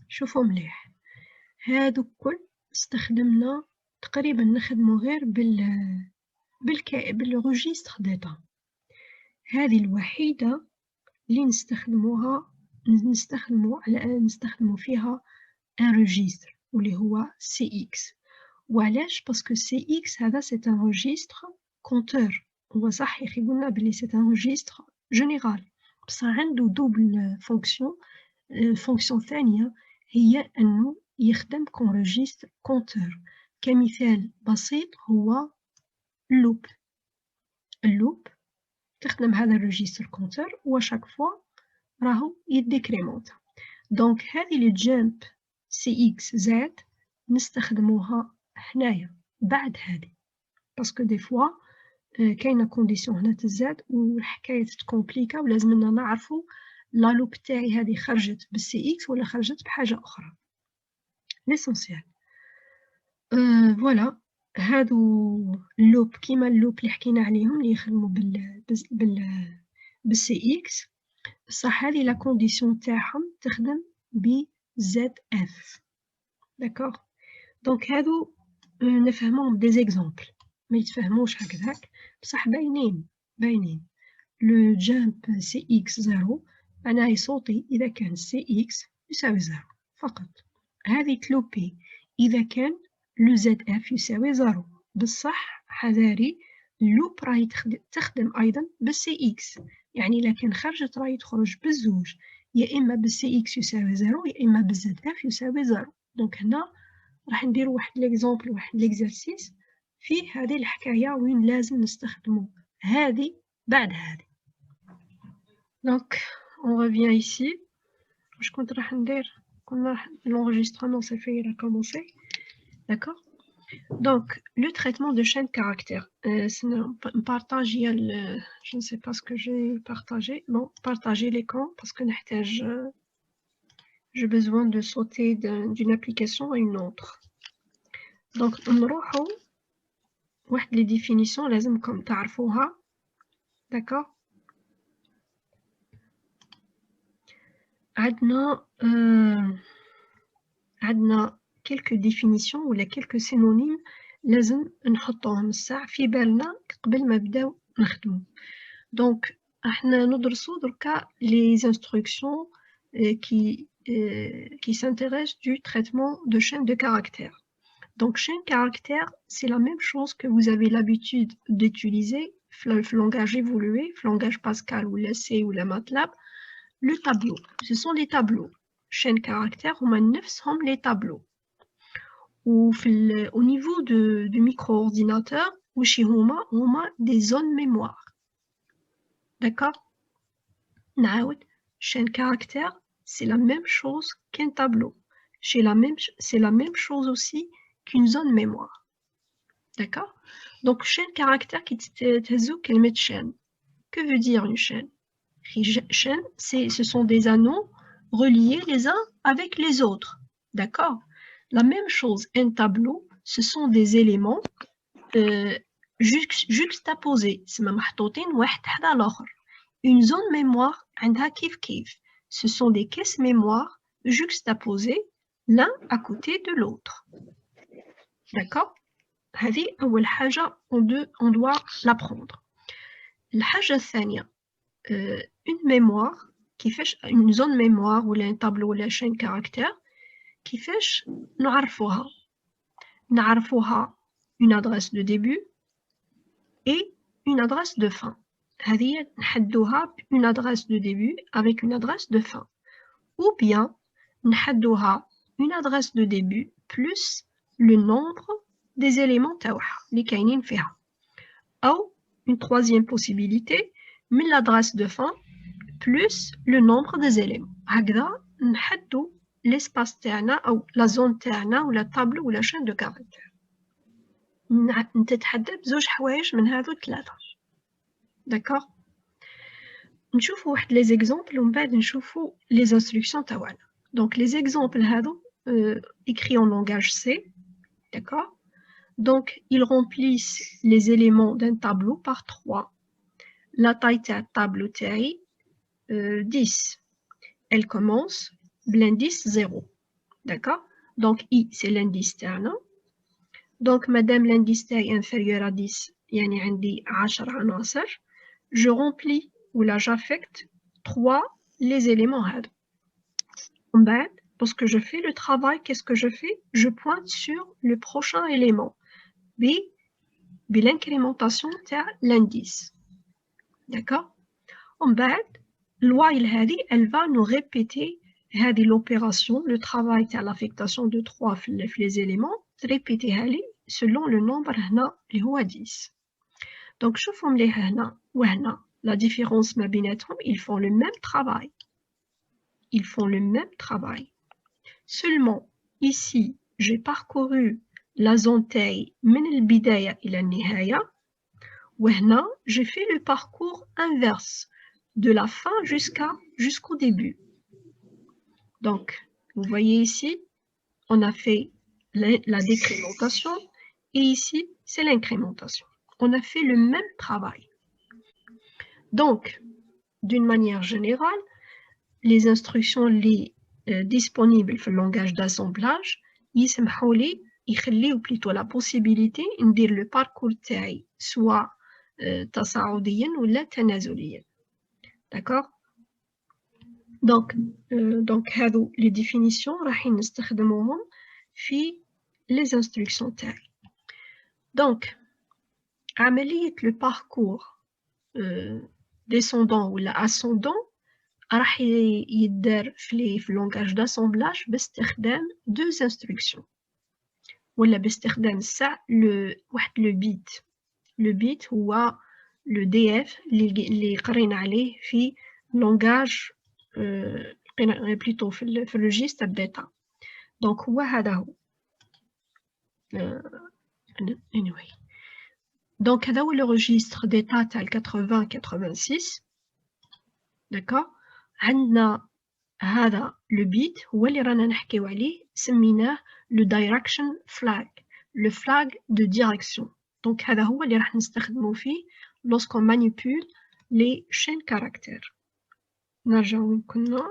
شوفوا مليح، هادو الكل استخدمنا تقريبا نخدمو غير بالروجيستر داتا. هذه الوحيدة اللي نستخدمو فيها ان روجيستر واللي هو CX. وعلاش؟ باسكو CX هذا سي ان روجيستر كونتور. هو صح يا اخي قلنا بلي سي ان روجيستر جينيرال، بصح عنده دوبل فونكسيون. الفونكسيون الثانية هي أنه يخدم كونجستر كونتور. كمثال بسيط هو اللوب. اللوب تخدم هذا الريجستر كونتور وشاك فوا راهو يديكريمونت. دونك هذه لي جامب سي اكس زاد نستخدموها حنايا بعد هذه، باسكو دي فوا كاينه كونديسيون هنا تزاد والحكايه تكومبليكا ولازمنا نعرفوا لا لوب تاعي هذه خرجت بالسي اكس ولا خرجت بحاجه اخرى. ليسونسيال فوالا هادو اللوب كيما اللوب اللي حكينا عليهم اللي يخدموا بالسي اكس، بصح هذه لا كونديسيون تاعهم تخدم ب زد اف. داكوغ، دونك هادو نفهموهم دي زيكزامبل، ما يتفهموش هكذاك بصح باينين. لو جامب سي اكس زيرو معناه يصوتي اذا كان سي اكس يساوي زيرو فقط. هذه تلوبي اذا كان لو زد اف يساوي زيرو. بصح حذاري، اللوب راهي تخدم ايضا بالسي اكس، يعني لكن خرجت راهي تخرج بالزوج، يا اما بالسي اكس يساوي زيرو يا اما بالزد اف يساوي زيرو. دونك هنا راح نديرو واحد ليكزامبل، واحد ليكزارسيس فيه هذه الحكايه وين لازم نستخدمو هذه بعد هذه. دونك on revient ici. واش كنت راح ندير؟ كنا راح l'enregistrement c'est fait, il a commencé. D'accord. Donc le traitement de chaîne caractère, partage je ne sais pas ce que j'ai partagé. Bon, partager l'écran parce que j'ai besoin de sauter d'une application à une autre. Donc نروحو واحد les définitions لازمكم تعرفوها. D'accord. عندنا quelques définitions ولا quelques synonymes لازم نحطوهم الساعة في بالنا قبل ما نبداو نخدمو. دونك احنا ندرسو دركا les instructions qui s'intéressent du traitement de chaîne de caractères. Donc chaîne caractère, c'est la même chose que vous avez l'habitude d'utiliser le langage évolué, le langage Pascal ou la C ou la MATLAB. Le tableau, ce sont les tableaux. Chaîne caractère, on a les tableaux. Au niveau du micro-ordinateur, on a des zones mémoire. D'accord? Chaîne caractère, c'est la même chose qu'un tableau. C'est la même chose aussi qu'une zone mémoire. D'accord? Donc, chaîne caractère qui est chaîne. Que veut dire une chaîne? Chaîne, ce sont des anneaux reliés les uns avec les autres. D'accord? La même chose, un tableau, ce sont des éléments juxtaposés. Une zone mémoire, ce sont des caisses mémoire juxtaposées l'un à côté de l'autre. D'accord? On doit l'apprendre. Une mémoire qui fait une zone mémoire ou un tableau ou la chaîne caractère qui fait une adresse de début et une adresse de fin. Une adresse de début avec une adresse de fin. Ou bien une adresse de début plus le nombre des éléments li kainin fiha. Ou une troisième possibilité, mais l'adresse de fin plus le nombre des éléments. هكذا نحدو l'espace تاعنا أو la zone تاعنا ou la table ou la chaîne de caractères. نتتحدى بزوج حوايج من هذو الثلاثة. D'accord. نشوفوا واحد les exemples ومن بعد نشوفوا les instructions تاعنا. Donc les exemples هذو écrits en langage C. D'accord. Donc ils remplissent les éléments d'un tableau par 3. La taille de tableau تاعي 10. Elle commence l'indice 0. d'accord. Donc I c'est l'indice تاعنا. Donc madame l'indice تاعي inférieur à 10 يعني عندي 10 عناصر, je remplis ou là j'affecte 3 les éléments هادو. En bas, lorsque je fais le travail, qu'est-ce que je fais? Je pointe sur le prochain élément l'incrémentation de l'indice. D'accord? En bas, l'ouail hadi, elle va nous répéter l'opération, le travail de l'affectation de 3 les éléments, répéter selon le nombre qui est 10. Donc, je forme les la différence ma binetrom, ils font le même travail. Ils font le même travail. Seulement, ici, j'ai parcouru la zone taille من البداية إلى النهاية. وهنا, j'ai fait le parcours inverse de la fin jusqu'au début. Donc, vous voyez ici, on a fait la décrémentation et ici, c'est l'incrémentation. On a fait le même travail. Donc, d'une manière générale, les instructions disponibles dans le langage d'assemblage, يخليو plutôt la possibilité ندير le parcours تاعي soit تصاعديا ولا تنازليا. D'accord? Donc هذو les définitions راح نستخدموهم في les instructions تاعي. Donc عملية le parcours descendant ou ascendant راح يدار في langage d'assemblage باستخدام deux instructions ولا باستخدام واحد le bit هو le DF اللي قرينا عليه في langage plutôt في الregistre data. donc هو هذا هو anyway. donc هذا هو le registre data تاع 80-86. d'accord. عندنا هذا le bit هو اللي رانا نحكيو عليه سميناه le direction flag, le flag de direction. donc هذا هو اللي راح نستخدمه فيه lorsqu'on manipule les chaînes caractères. نرجع وين كنا.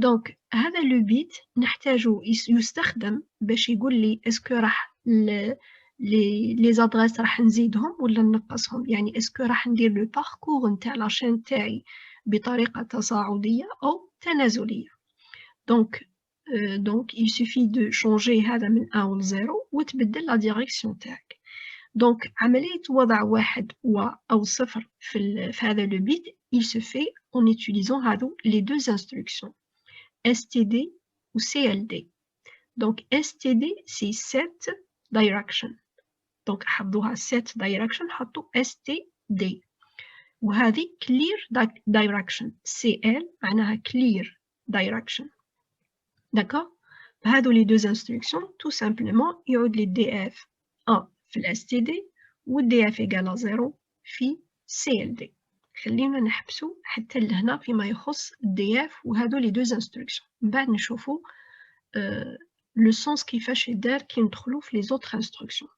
donc هذا le bit نحتاجه يستخدم باش يقول لي اسكو راح les adresses راح نزيدهم ولا ننقصهم, يعني اسكو راح ندير le parcours نتاع la chaîne تاعي بطريقة تصاعدية أو تنازلية. donc il suffit de changer هذا من 1 و 0 وتبدل la direction تاعك. donc عملية وضع 1 أو 0 في هذا le bit il se fait en utilisant هذو les deux instructions std ou cld. donc std c'est set direction, donc حطوها set direction حطوا std. وهذه clear direction CL معناها clear direction. d'accord. هذو les deux instructions tout simplement يعود لي DF 1 في ال STD و DF égale à 0 في CLD. خلينا نحبسو حتى لهنا فيما يخص DF وهذو les deux instructions. من بعد نشوفو le sens كيفاش يدار كي ندخلو في les autres instructions.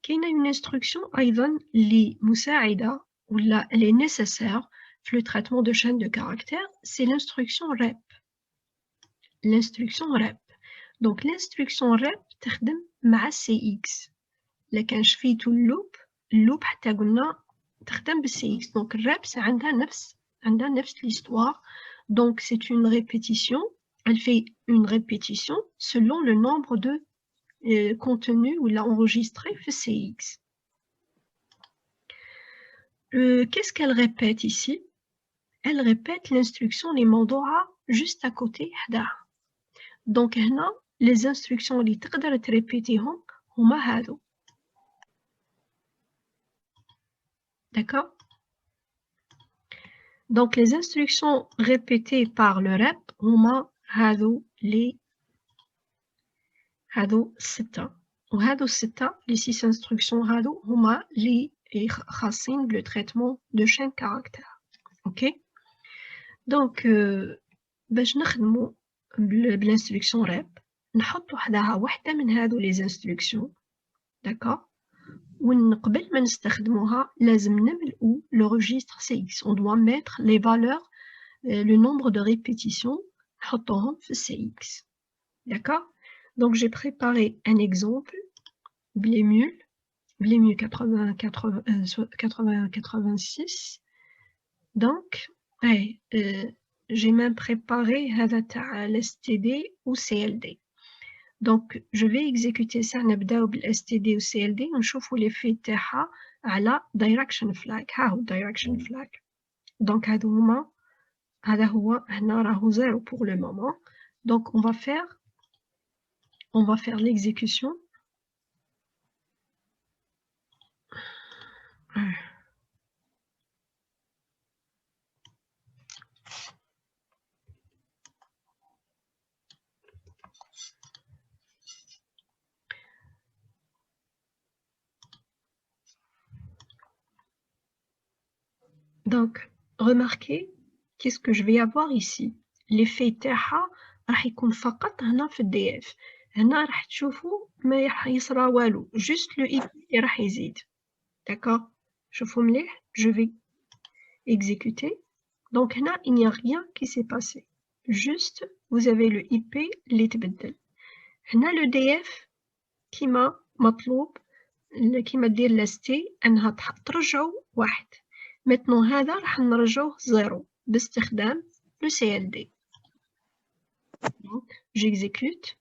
كاينة une instruction أيضا اللي مساعدة ou là, elle est nécessaire pour le traitement de chaînes de caractères, c'est l'instruction rep. L'instruction rep. Donc l'instruction rep تخدم مع CX. لكن شفيتو اللوب حتى قلنا تخدم بالCX. Donc rep عندها نفس l'histoire. Donc c'est une répétition. Elle fait une répétition selon le nombre de contenus ou l'a enregistré في CX. Qu'est-ce qu'elle répète ici? Elle répète l'instruction les موضوعة juste à côté حداها. donc هنا les instructions اللي تقدر تريبيتيهم هما هادو. d'accord. donc les instructions répétées par le rep هما هادو ستة وهادو ستة les 6 instructions هادو هما اللي خاصين le traitement de chaîne caractère. ok. donc باش نخدمو بالinstruction rep نحطو حداها وحدة من هادو les instructions. d'accord. وقبل ما نستخدموها لازم نملؤو le registre CX. on doit mettre les valeurs le nombre de répétitions نحطوهم في CX. D'accord? Donc j'ai préparé un exemple, Blémul 86. Donc, j'ai même préparé l'STD ou CLD. Donc, je vais exécuter ça. نبداو بالSTD ou CLD ونشوفوا l'effet تاعها على direction flag. ها هو direction flag. Donc, هذا هو هنا راهو 0 pour le moment. Donc, on va faire l'exécution. Donc, remarquez, qu'est-ce que je vais avoir ici? L'effet تاعها راح يكون فقط هنا في الدي اف. هنا راح تشوفوا ما راح يصرى والو، juste le IP اللي راح يزيد. D'accord? شوفوا مليح, je vais exécuter. Donc هنا il n'y a rien qui s'est passé. Juste, vous avez le IP اللي تبدل. هنا le DF كيما مطلوب كيما دير لاستي انها ترجعوا واحد. Maintenant هذا راح نرجعوه زيرو باستخدام le CLD. Donc j'exécute.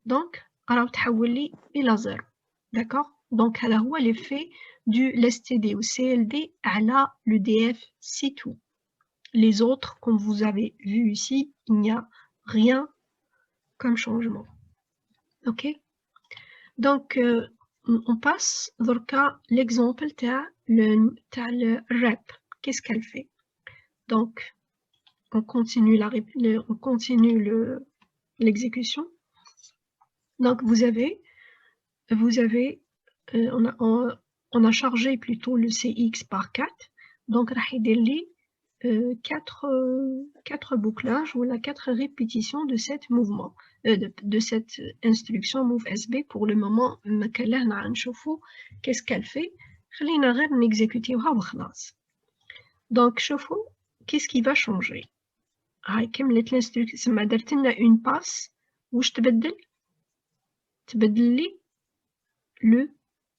Donc راهو تحول لي إلى زيرو. D'accord? Donc هذا هو l'effet du LSTD ou CLD على le DF, c'est tout. Les autres, comme vous avez vu ici, il n'y a rien comme changement. Ok? Donc on passe دركا l'exemple تاع le rep. Qu'est-ce qu'elle fait? Donc on continue l'exécution. Donc vous avez on a chargé plutôt le CX par 4. Donc راح يدير لي 4 bouclages ou 4 répétitions de cette mouvement de cette instruction move SB. Pour le moment ما كان لهنا نشوفوا qu'est-ce qu'elle fait. خلينا غير نexécuter وخلاص. Donc شوفوا qu'est-ce qui va changer. هاي كملت l'instruction. ما درت لنا une passe واش تبدل لي le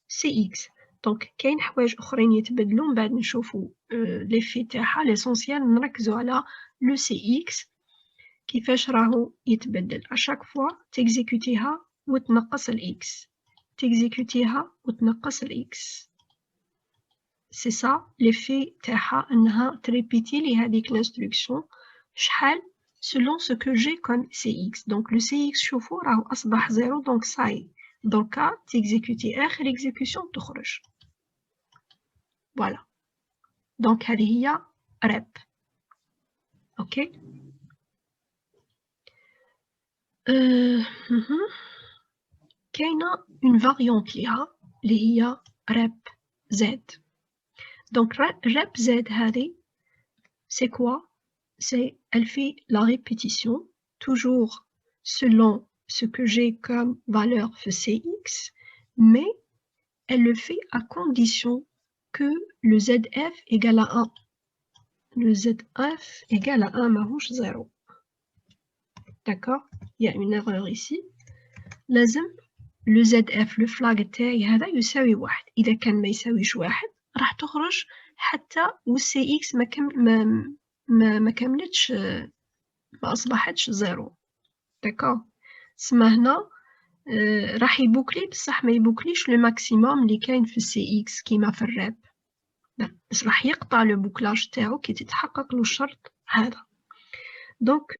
CX. Donc كاين حوايج اخرين يتبدلوا من بعد نشوفوا ليفي تاعها. l'essentiel نركزوا على le CX كيفاش راهو يتبدل. à chaque fois تكزيكوتيها وتنقص ال X, تكزيكوتيها وتنقص ال X. c'est ça l'effet تاعها انها تريبيتي لي هذيك l'instruction شحال selon ce que j'ai comme CX. donc le CX شوفوا راهو اصبح 0. donc ça y est. دركا تيكزيكوتي اخر اكزيكوسيون تخرج. فوالا. دونك هذه هي ريب. اوكي. كاينه اون فاريونت ليها اللي هي ريب زد. دونك ريب زد هذه سي كوا؟ سي elle fait la répétition toujours selon ce que j'ai comme valeur de CX, mais elle le fait à condition que le ZF égale à 1. Le ZF égale à 1 ماهوش 0. D'accord? Il y a une erreur ici. لازم le ZF, le flag تاعي هذا يساوي 1. إذا كان ما يساويش 1 راح تخرج حتى و CX ما كملتش ما أصبحتش 0. D'accord? سما هنا راح يبوكلي بصح ما يبوكليش لو ماكسيموم اللي كاين في CX كيما في الراب. بس راح يقطع لو بوكلاج تاعو كي تتحقق له الشرط هذا. دونك